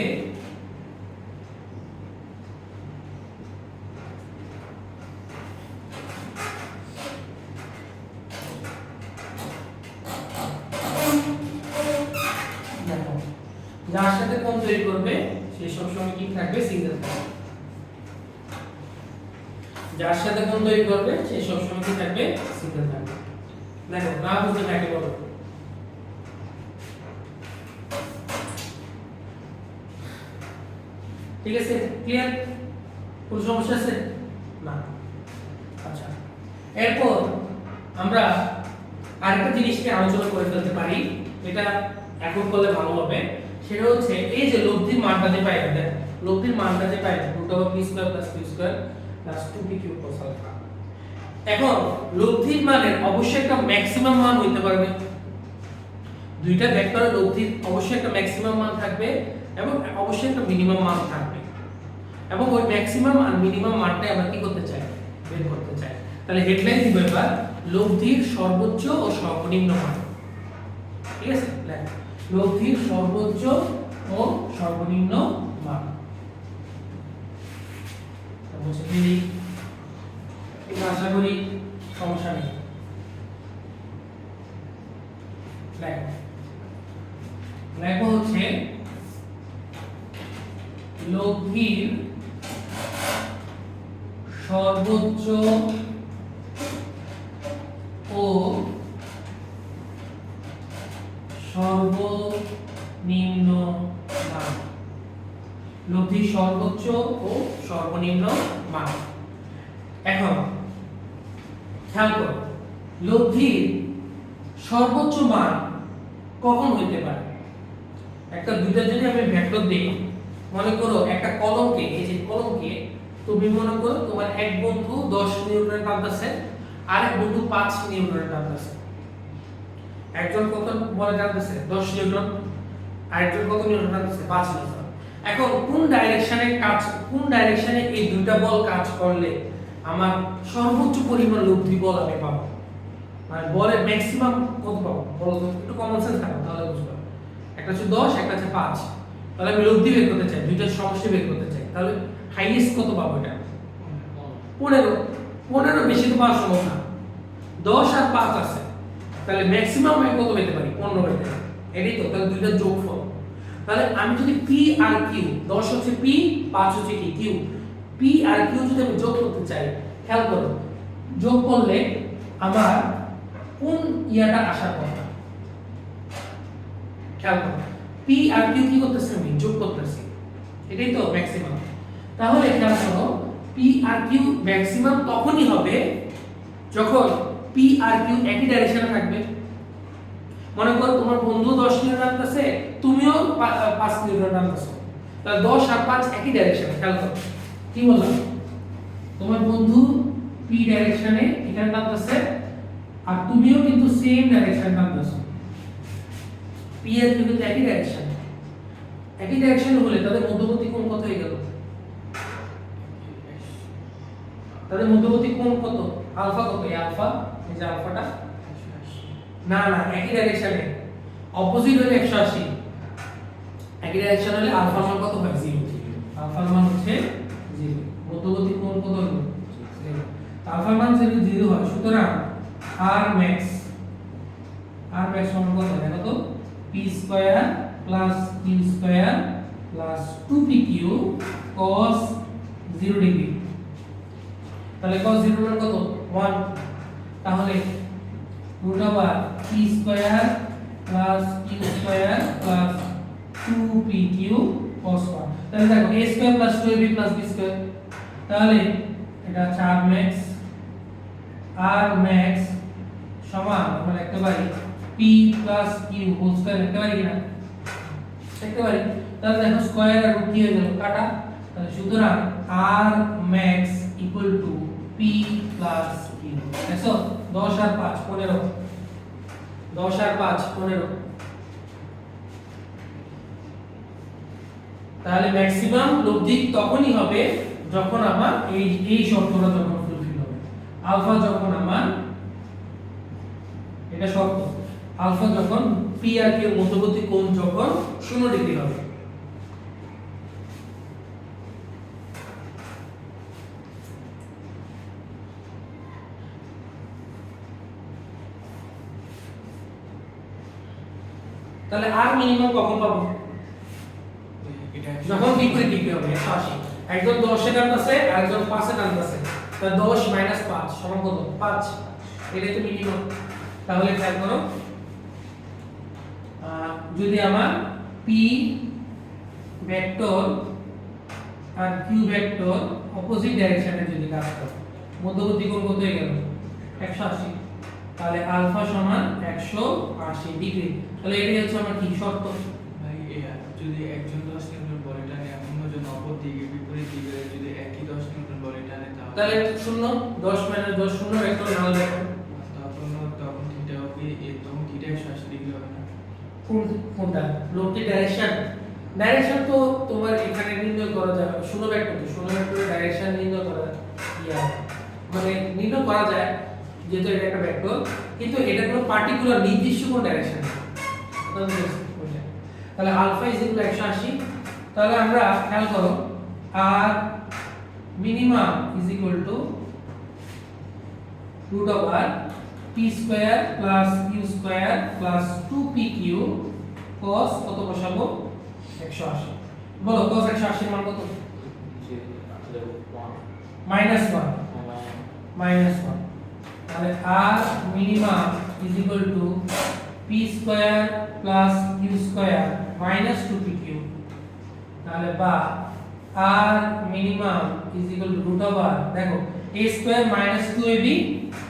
যার সাথে কোণ তৈরি করবে সে সব সময় কি থাকবে, সিঙ্গেল থাকবে, যার সাথে কোণ তৈরি করবে সে সব সময় কি থাকবে, সিঙ্গেল থাকবে। দেখো না বুঝতে কাকে বলো, ঠিক আছে? ক্লিয়ার? কোন সমস্যা আছে না? আচ্ছা, এরপর আমরা আরেকটা জিনিস নিয়ে আলোচনা করে ফেলতে পারি, এটা এখন করলে ভালো হবে, সেটা হচ্ছে এই যে লব্ধির মানটা যে পাই, লব্ধির মানটা যে পাই √p² + q² + 2p³ cos alpha. এখন লব্ধির মানের অবশ্যই একটা ম্যাক্সিমাম মান হইতে পারবে, দুইটা ভেক্টরের লব্ধির অবশ্যই একটা ম্যাক্সিমাম মান থাকবে এবং অবশ্যই একটা মিনিমাম মান থাকবে, এবং ওই ম্যাক্সিমাম আর মিনিমাম মানটাই আমরা কি করতে চাই, বের করতে চাই। তাহলে হেডলাইন দিব এবার লব্ধির সর্বোচ্চ ও সর্বনিম্ন মান, ঠিক আছে? লব্ধির সর্বোচ্চ ও সর্বনিম্ন মান, আশা করি সমস্যা নেই। লেখো হচ্ছে লব্ধির সর্বোচ্চ ও সর্বনিম্ন মান, লব্ধির সর্বোচ্চ ও সর্বনিম্ন মান। এখন খেয়াল করো লব্ধির সর্বোচ্চ মান কখন হইতে পারে, একটা দুইটা যদি আমি ভেক্টর দেই, মনে করো একটা কলমকে, এই যে কলমকে তুমি মনে করো তোমার এক বন্ধু 10 নিউটনের টানতেছে, আরেক বন্ধু 5 নিউটনের টানতেছে, একজন কত বলে টানতেছে 10 নিউটন, আরেকজন কত নিউটন টানতেছে 5 নিউটন। এখন কোন ডাইরেকশনে এই দুইটা বল কাজ করলে আমার সর্বোচ্চ পরিমাণ লব্ধি বল আমি পাবো, মানে বলের ম্যাক্সিমাম কত পাবো, বলো তো, একটু কমন সেন্স থাকো তাহলে বুঝবে। একটা হচ্ছে 10, একটা হচ্ছে 5, তাহলে আমি লব্ধি বের করতে চাই, দুইটার সমষ্টি বের করতে চাই, তাহলে হাইয়েস্ট কত পাবো এটা? 15। 15 বেশি তো পাওয়া সম্ভব না, 10 আর 5 আছে, তাহলে ম্যাক্সিমাম আমি কত পেতে পারি? 15 পেতে পারি। এটাই তো, তাহলে দুইটার যোগফল। তাহলে আমি যদি পি আর কিউ, 10 হচ্ছে পি, 5 হচ্ছে কি কিউ, পি আর কিউ যদি আমি যোগ করতে চাই, খেয়াল করো যোগ করলে আমার কোন ইয়াটা আসার কথা? খেয়াল করো পি আর কিউ কি করতেছি? আমি যোগ করতেছি, এটাই তো ম্যাক্সিমাম। তাহলে খেয়াল করো পি আর কিউ ম্যাক্সিমাম তখনই হবে যখন পি আর কিউ একই ডাইরেকশনে থাকবে। মনে করো তোমার বন্ধু 10 নিউটন টানতেছে, তুমিও 5 নিউটন টানতেছো, তাহলে 10 আর 5 একই ডাইরেকশনে। খেয়াল করো কি বললাম, তোমার বন্ধু পি ডাইরেকশনে এখানে টানতেছে আর তুমিও কিন্তু সেম ডাইরেকশনে টানতেছো, পি আর কিউ কিন্তু একই ডাইরেকশন। একই ডাইরেকশনে হলে তাদের মধ্যবর্তী কোণ কত হয়ে গেল? তাদের মধ্যবর্তী কোণ কত? আলফা কত? এই আলফা, এই যে আলফাটা, না না একই ডাইরেকশনে, অপোজিট হলে 180, একই ডাইরেকশন হলে আলফার মান কত হয়? 0। আলফার মান হচ্ছে 0, মধ্যবর্তী কোণ কত হলো? 0। আলফার মান 0 হয়, সুতরাং আর ম্যাক্স সমান কত? দেখো তো, p square plus q square plus 2pq cos 0 degree. তাহলে cos 0 মান কত? 1। তাহলে root over p square plus q square plus 2pq cos 1। তাহলে দেখো a square plus 2ab plus b square, তাহলে এটা 4 ম্যাক্স আর ম্যাক্স সমান আমরা লিখতে পারি p plus q whole square লিখতে পারি কিনা? লিখতে পারি। তাহলে দেখো স্কয়ার আর রুট কি হয়ে গেল? কাটা। তাহলে সুতরাং r max equal to p plus q। দেখো 10 আর 5 15, 10 আর 5 15। তাহলে ম্যাক্সিমাম লব্ধি তখনই হবে যখন আমার এই শর্তটা যখন ফুলফিল হবে। আলফা যখন আমার, এটা শর্ত, আলফা যখন পি আর কিউ এর মধ্যবর্তী কোণ যখন 0 ডিগ্রি হবে। তাহলে আর মিনিমাম কখন পাবো? যখন বিপরীত ডিগ্রি হবে 180। একজন 10 এ টানতেছে আর একজন 5 এ টানতেছে, তাহলে 10 - 5 সমান কত? 5। এটাই তো মিনিমাম। তাহলে খেয়াল করো যদি আমার p ভেক্টর আর q ভেক্টর অপোজিট ডাইরেকশনে যদি কাজ করে, মধ্যবর্তী কোণ কত হয়ে গেল? 180। তাহলে আলফা সমান 180 ডিগ্রি। তাহলে এটাই হচ্ছে আমার কি শর্ত? ভাই যদি একজন 10 নিউটন বলে টানে, অন্যজন অপর দিকে বিপরীত দিকে যদি একই 10 নিউটন বলে টানে, তাহলে 0 10 - 10 0 ভেক্টর নাল দেখো তখন থিটা হবে, তখন থিটা 180 ডিগ্রি হবে না? কোনটা? লব্ধি ডাইরেকশন তো তোমার এখানে নির্ণয় করা যায়, 0 ভেক্টর তো 0 ভেক্টরের ডাইরেকশন নির্ণয় করা মানে নির্ণয় করা যায় যেহেতু এটা একটা ভেক্টর, কিন্তু এটা কোনো পার্টিকুলার নির্দিষ্ট কোন ডাইরেকশন না। তাহলে আলফা ইজ ইকুয়াল 180। তাহলে আমরা খেয়াল করো r minimum is equal to root over p square plus q square plus 2pq cos কত বসাবো? 180। বলো cos 180 এর মান কত? -1। তাহলে r minimum is equal to p square plus q square minus 2pq। তাহলে বা r minimum is equal to root over দেখো a square minus 2ab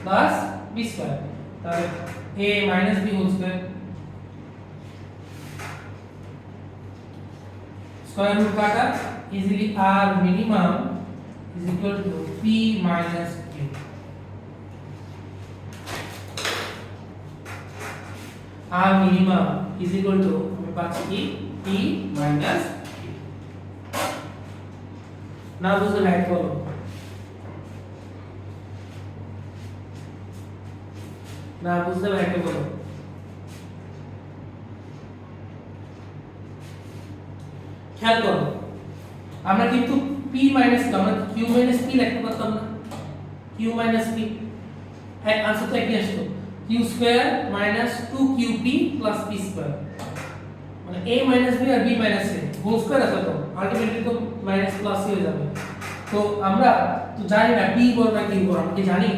plus b square, তাহলে a minus b whole square, square root কাটা, easily r minimum is equal to p minus q। r minimum is equal to আমি পাচ্ছি কি p minus q। না বুঝলে light বলো, না বুঝতে লাইটে বলো। খেয়াল করো আমরা কিন্তু p মাইনাস আমরা q মাইনাস p লিখতে পারতাম না q মাইনাস p হ্যাঁ आंसर তো একই আসতো q square minus 2qp plus p square মানে a মাইনাস b আর b minus a whole square আছে তো আলটিমেটলি তো মাইনাস প্লাস হয়ে যাবে তো আমরা তো জানি না p বড় না q বড় আমরা কি জানি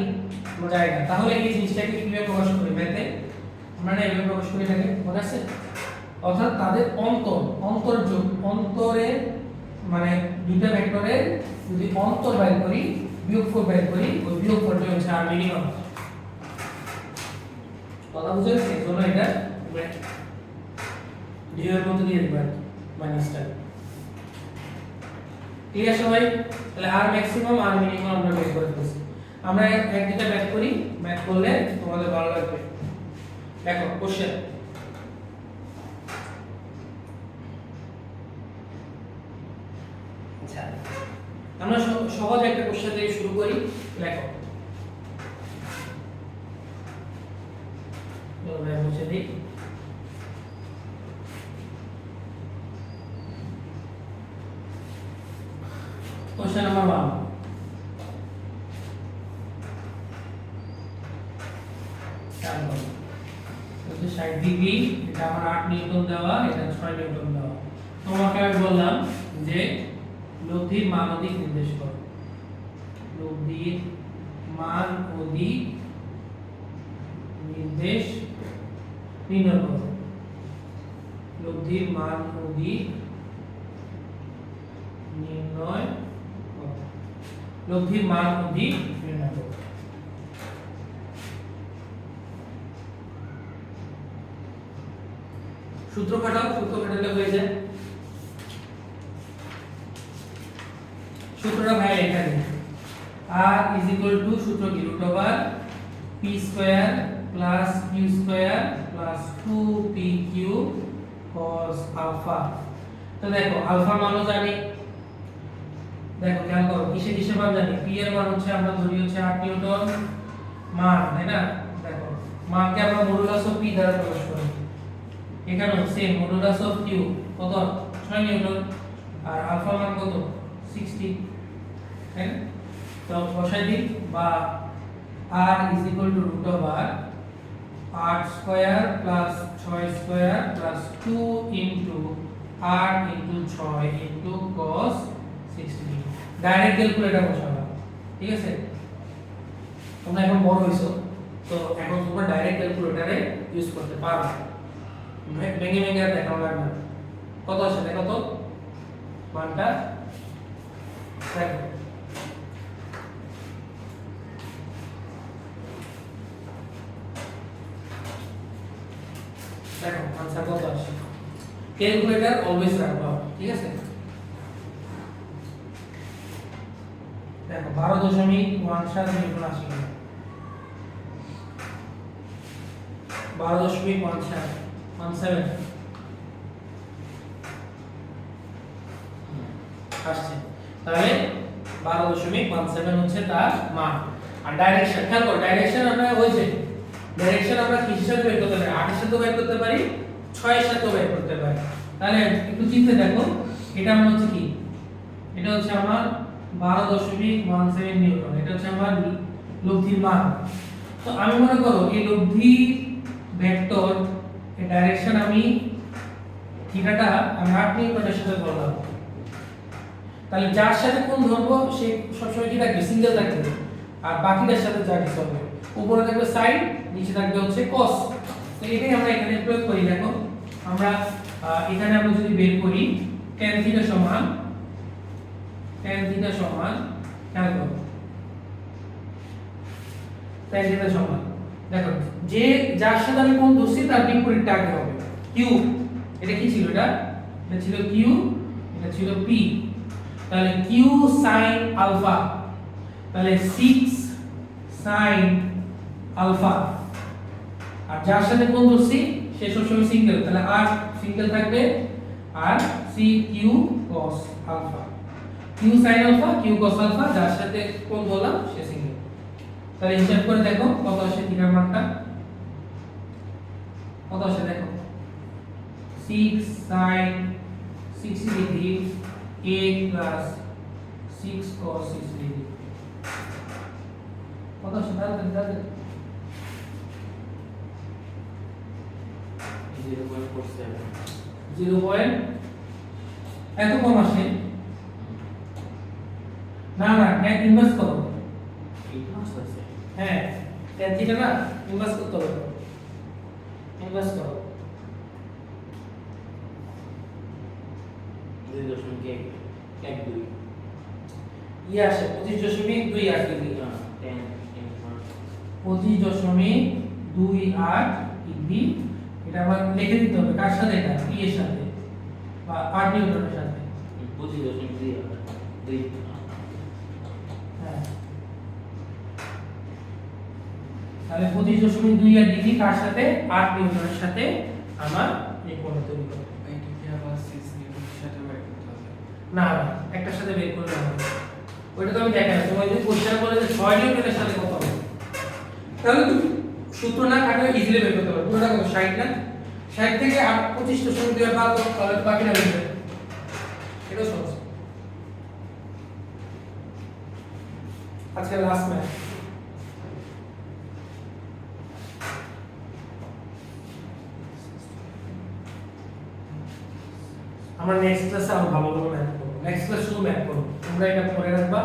আমরা জানি না তাহলে এই জিনিসটাকে কিভাবে প্রকাশ করি ম্যাথে আমরা না এভাবে প্রকাশ করি থাকে মনে আছে অর্থাৎ তাদের অন্তরযোগ অন্তরের মানে দুইটা ভেক্টরের যদি অন্তর বের করি বিয়োগফল বের করি ওই বিয়োগফলটা হচ্ছে আর মিনিমাম কথা বুঝে গেছে এজন্য এটা ডিভাইড মধ্যে দিয়ে দিবা মাইনাসটা ঠিক আছে সবাই তাহলে আর ম্যাক্সিমাম আর মিনিমাম আমরা বের করে ফেলছি আমরা এক দুইটা ম্যাথ করি ম্যাথ করলে তোমাদের ভালো লাগবে দেখো কোশ্চেন আচ্ছা আমরা সহজ একটা কোশ্চেন দিয়ে শুরু করি লেখো চলো ভাই মুছে দিই কোশ্চেন নাম্বার 1 60 ডিগ্রি এটা আমার 8 নিউটন দেওয়া এটা 6 নিউটন দেওয়া তোমাকে আমি বললাম যে লব্ধির মান অধিক নির্দেশ করো লব্ধির মান অধিক নির্দেশ নির্ণয় করো লব্ধির মান অধিক নির্ণয় করো লব্ধির মান অধিক নির্ণয় করো সূত্র খাটালে হয়ে যায় সূত্রটা ভাই এখানে r সূত্র কি √p square plus q square plus 2pq cos alpha তো দেখো আলফা মানও জানি দেখো খেয়াল করো কিসে মান জানি p এর মান হচ্ছে আমরা ধরি হচ্ছে 8 নিউটন মান তাই না দেখো মানকে আমরা মডুলাস অফ p দ্বারা প্রকাশ করি এখানে সেম মডুলাস অফ q কত 6 নিউটন আর আলফা মান কত 60 হ্যাঁ তো বসাই দিই বা r √8 square plus 6 square plus 2 into r into 6 into cos 60 direct calculator বসাবা ঠিক আছে তোমরা এখন বড় হইছো তো এখন তোমরা ডাইরেক্ট ক্যালকুলেটরে ইউজ করতে পারো ভেঙে আর দেখানো লাগবে না কত আছে দেখো তো মানটা দেখো দেখো आंसर কত আসে ক্যালকুলেটর অলওয়েজ রাখবা ঠিক আছে দেখো 12.17 নিউটন আসে 12.17 আসছে তাহলে 12.17 হচ্ছে তার মান আর ডাইরেকশন খেয়াল করো ডাইরেকশন আমরা হয়েছে ডাইরেকশন আমরা কিসের সাথে বের করতে পারি 8 এর সাথে বের করতে পারি 6 এর সাথে বের করতে পারি তাহলে একটু চিন্তা দেখো এটা আমার হচ্ছে কি এটা হচ্ছে আমার 12.17 নিউটন এটা হচ্ছে আমার লব্ধির মান তো আমি মনে করো এই লব্ধি ভেক্টর এর ডাইরেকশন আমি থিটাটা আমি 8 নিউটনের সাথে ধরলাম তাহলে যার সাথে কোণ ধরবো সে সবসময় কি থাকবে সিঙ্গেল থাকবে আর বাকিটার সাথে যা কিছু হবে উপরে থাকবে sin নিচে থাকবে হচ্ছে cos তো এটাই আমরা এখানে প্রয়োগ করি দেখো আমরা এখানে আমরা যদি বের করি tan থিটা সমান খেয়াল করো tan থিটা সমান দেখো যে যার সাথে আমি কোণ ধরছি তার বিপরীতটা আগে হবে q এটা কি ছিল এটা ছিল q এটা ছিল p তাহলে q sin আলফা তাহলে 6 sin আলফা আর যার সাথে কোণ ধরছি সে সবসময় সিঙ্গেল তাহলে r সিঙ্গেল থাকবে আর c q cos alpha q sin alpha q cos alpha যার সাথে কোণ ধরলাম সে সিঙ্গেল তাহলে হিসাব করে দেখো কত আসে থিটার মানটা কত আসে দেখো 6 sin 60 degree a plus 6 cos 60 degree কত আসে তাহলে 0. এত কম আসে না না এক ইনভার্স করো হ্যাঁ tan থিটা না ইনভার্স করতে হবে ইনভার্স করো 2.12 ইয়ে আসে 25.28 ডিগ্রি 25.28 ডিগ্রি এটা আবার লিখে দিতে হবে কার সাথে এটা p এর সাথে বা 8 নিউটনের সাথে 25.2 হ্যাঁ তাহলে 25.28 ডিগ্রি কার সাথে 8 নিউটনের সাথে আমার এই কোণ তৈরি করবে এটাকে আবার 6 নিউটনের সাথে বের করতে হবে। না না একটার সাথে বের করলে হবে ওইটা তো আমি দেখাই তোমার যদি কোশ্চেন বলে যে 6 নিউটনের সাথে কত হবে তাহলে তুমি সূত্র না কাটলে ইজিলি বের করতে পারবে পুরোটা কত 60 না 60 থেকে 25.2 বাদ দাও তাহলে বাকিটা বের হবে এটা সহজ আজকে লাস্ট ম্যাচ আমরা নেক্সট ক্লাসে আরো ভালো ভালো ম্যাথ করব নেক্সট ক্লাস শুধু ম্যাথ করব তোমরা এটা পড়ে রাখবা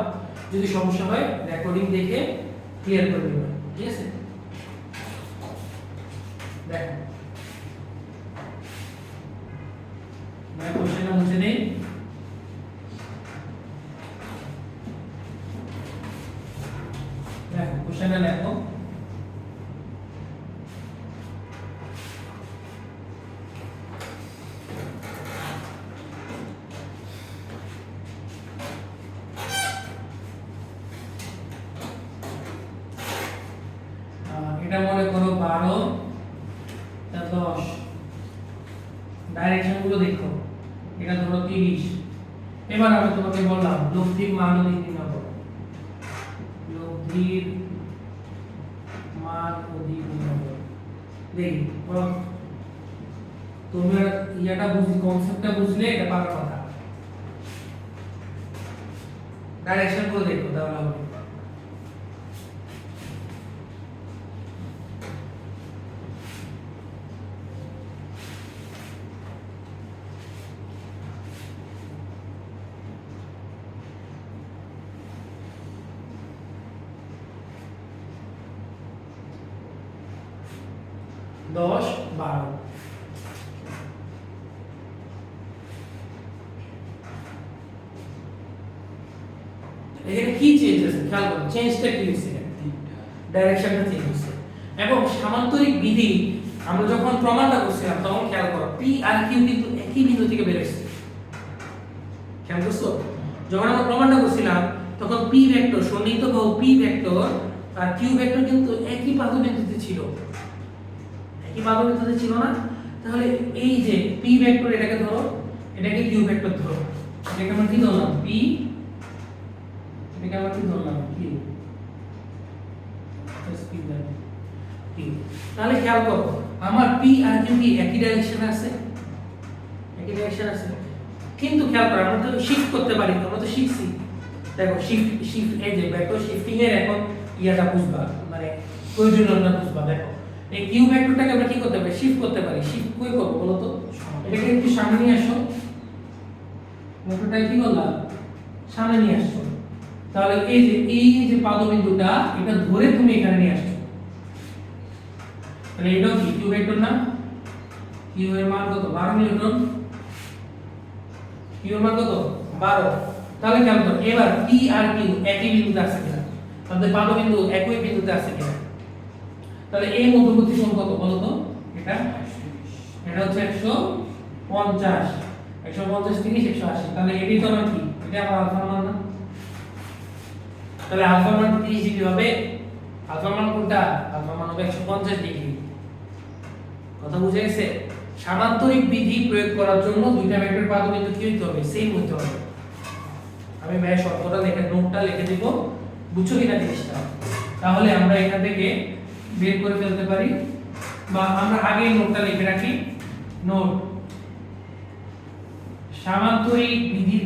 যদি সমস্যা হয় রেকর্ডিং দেখে ক্লিয়ার করে নিবা ঠিক আছে দেখো मैं क्वेश्चन मुझे नहीं देखो क्वेश्चन देखो এটা মনে করো 12 তা 10 ডাইরেকশন গুলো দেখো এটা ধরো 30 এবার আমি তোমাকে বললাম লব্ধির মান নির্ণয় করো লব্ধির মান নির্ণয় করো দেখি বলো তুমি ইয়াটা বুঝি কনসেপ্টটা বুঝলে এটা পারার কথা ডাইরেকশন গুলো দেখো তাহলে হবে दस 12 এখানে কি চেঞ্জ আছে খেয়াল করো চেঞ্জটা কি হয়েছে ডাইরেকশনটা চেঞ্জ হয়েছে এবং সামান্তরিক বিধি আমরা যখন প্রমাণটা করছিলাম তখন খেয়াল করো p আর q কিন্তু একই বিন্দু থেকে বের হয়েছে খেয়াল করছো যখন আমরা প্রমাণটা করছিলাম তখন p ভেক্টর সন্নিহিত বাহু p ভেক্টর আর q ভেক্টর কিন্তু একই পাদবিন্দুতে ছিল কি পাদবিন্দুতে ছিল না তাহলে এই যে p ভেক্টর এটাকে ধরো এটাকে q ভেক্টর ধরো এটাকে আমরা কি ধরলাম p এটাকে আমরা কি ধরলাম q s p ধরলাম q তাহলে খেয়াল করো আমার p আর q কি একই ডাইরেকশনে আছে একই ডাইরেকশন আছে কিন্তু খেয়াল করো আমরা তো শিফট করতে পারি আমরা তো শিখছি দেখো শিফট এই যে ভেক্টর শিফটিং এর এখন ইয়াটা বুঝবা মানে প্রয়োজনীয়তা বুঝবা দেখো এই কিউ ভেক্টরটাকে আমরা কি করতে পারি শিফট করতে পারি শিফট কই করব বলো তো এটাকে একটু সামনে নিয়ে আসো ভেক্টরটা কি করলাম সামনে নিয়ে আসছো তাহলে এই যে পাদবিন্দুটা এটা ধরে তুমি এখানে নিয়ে আসছো তাহলে এটাও কি কিউ ভেক্টর না কিউ এর মান কত 12 নিউটন কিউ এর মান কত 12 তাহলে কেমন করো এবার পি আর কিউ একই বিন্দুতে আছে কিনা তাহলে পাদবিন্দু একই বিন্দুতে আছে কিনা তাহলে এই মধ্যবর্তী কোণ কত বলো তো এটা হচ্ছে 150 150 30 180 তাহলে এটাই তো আমার কি এটা আমার আলফা মান না তাহলে আলফা মান 30 ডিগ্রি হবে আলফা মান কোনটা আলফা মান হবে 150 ডিগ্রি কথা বুঝে গেছে সামান্তরিক বিধি প্রয়োগ করার জন্য দুইটা ভেক্টর পাদবিন্দু কি হইতে হবে সেম হইতে হবে আমি ভাই শর্তটা লিখে নোটটা লিখে দিব বুঝছো কিনা জিনিসটা তাহলে আমরা এখান থেকে বের করে ফেলতে পারি বা আমরা আগে নোটটা লিখে রাখি নোট সামান্তরিক বিধির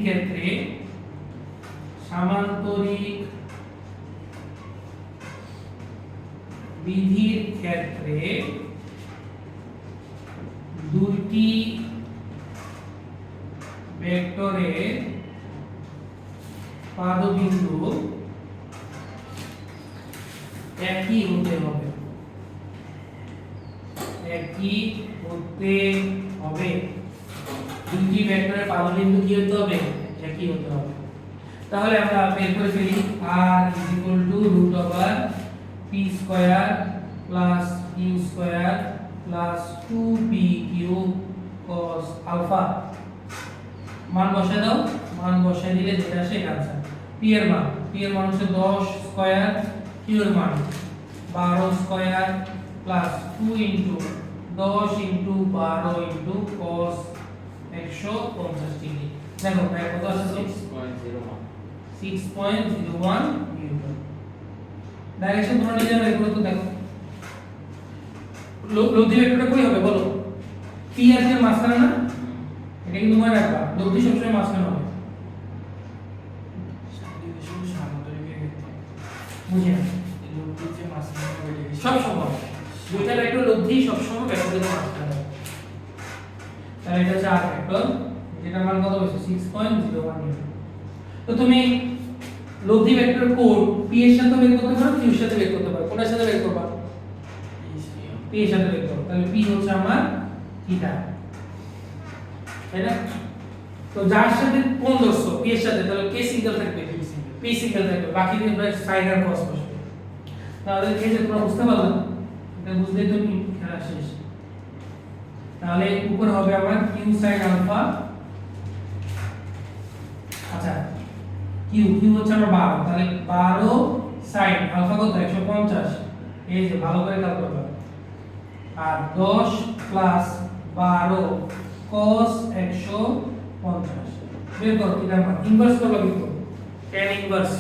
ক্ষেত্রে দুইটি ভেক্টরের পাদবিন্দু একই হতে হবে। দুইটি ভেক্টরের পাদবিন্দু কি হতে হবে? একই হতে হবে। তাহলে আমরা বের করে ফেলি r √p² + q² + 2p³ cos alpha. মান বসায় দাও, মান বসায় দিলে যেটা আসে आंसर। p এর মান হচ্ছে 10 স্কয়ার, q এর মান 12 square plus 2 into 10 into 12 into cos 150 degree. দেখো ভাই কত আসছে? 6.01 নিউটন। ডাইরেকশন তোমরা নিজে বের করো তো। দেখো লব্ধি ভেক্টরটা কই হবে বলো? p আর q এর মাঝখানে না? এটা কিন্তু মনে রাখবা, লব্ধি সবসময় মাঝখানে হবে। সামান্তরিকের ক্ষেত্রে বুঝি না? এই লব্ধি যে মাঝখানে হবে এটাকে সব সময় দুইটা ভেক্টর লব্ধি সব সময় ভেক্টরের মাঝখানে হবে। তাহলে এটা হচ্ছে r ভেক্টর, যেটার মান কত হয়েছে? 6.01 নিউটন। তো তুমি লব্ধি ভেক্টর কোড p এর সাথে বের করতে পারো, q এর সাথে বের করতে পারো। কোনটার সাথে বের করবা? p এর সাথে বের করো। তাহলে p হচ্ছে আমার থিটা, তাই না? তো যার সাথে কোণ ধরছো p এর সাথে, তাহলে k সিঙ্গেল থাকবে, p সিঙ্গেল থাকবে, বাকি দুটো সাইন আর cos বসবে। তাহলে এই যে তোমরা বুঝতে পারলে, এটা বুঝলেই তো খেলা শেষ। তাহলে উপর হবে আমার q sin আলফা। আচ্ছা q হচ্ছে আমার 12, তাহলে 12 sin আলফা কত? 150। এই যে ভালো করে খেয়াল করবে। আর 10 প্লাস 12 cos 150 বের করো কি নাম? ইনভার্স করবে কিন্তু tan ইনভার্স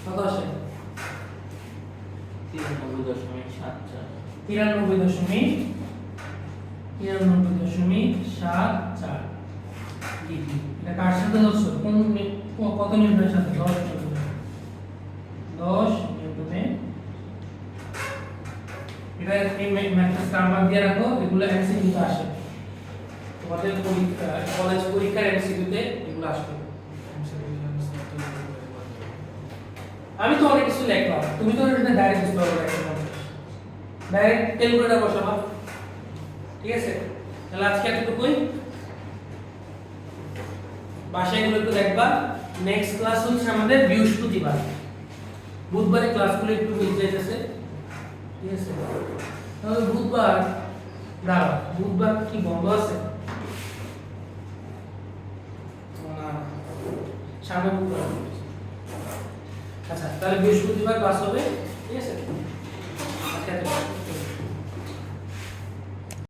কত আসে? 93.74 ডিগ্রি। এটা কার সাথে ধরছো? কোন কত নিউটনের সাথে? 10 নিউটনে। 10 নিউটনে। এটা এই ম্যাথটা আমরা দিয়ে রাখো, এগুলো এমসিকিউ তে আসে। তোমাদের পরীক্ষা কলেজ পরীক্ষার এমসিকিউ তে এগুলো আসবে। আমি তো অনেক কিছু লিখলাম, তুমি তো এটা ডাইরেক্ট বুঝতে পারবে না, ডাইরেক্ট ক্যালকুলেটর বসাবা। ঠিক আছে? তাহলে আজকে এতটুকুই, বাসায় এগুলো একটু দেখবা। নেক্সট ক্লাস হচ্ছে আমাদের বৃহস্পতিবার, বুধবারে ক্লাসগুলো একটু মিস যাইতেছে। ঠিক আছে? তাহলে বুধবার দাঁড়াও, বুধবার কি বন্ধ আছে? না, সামনে বুধবার। আচ্ছা তাহলে বৃহস্পতিবার ক্লাস হবে।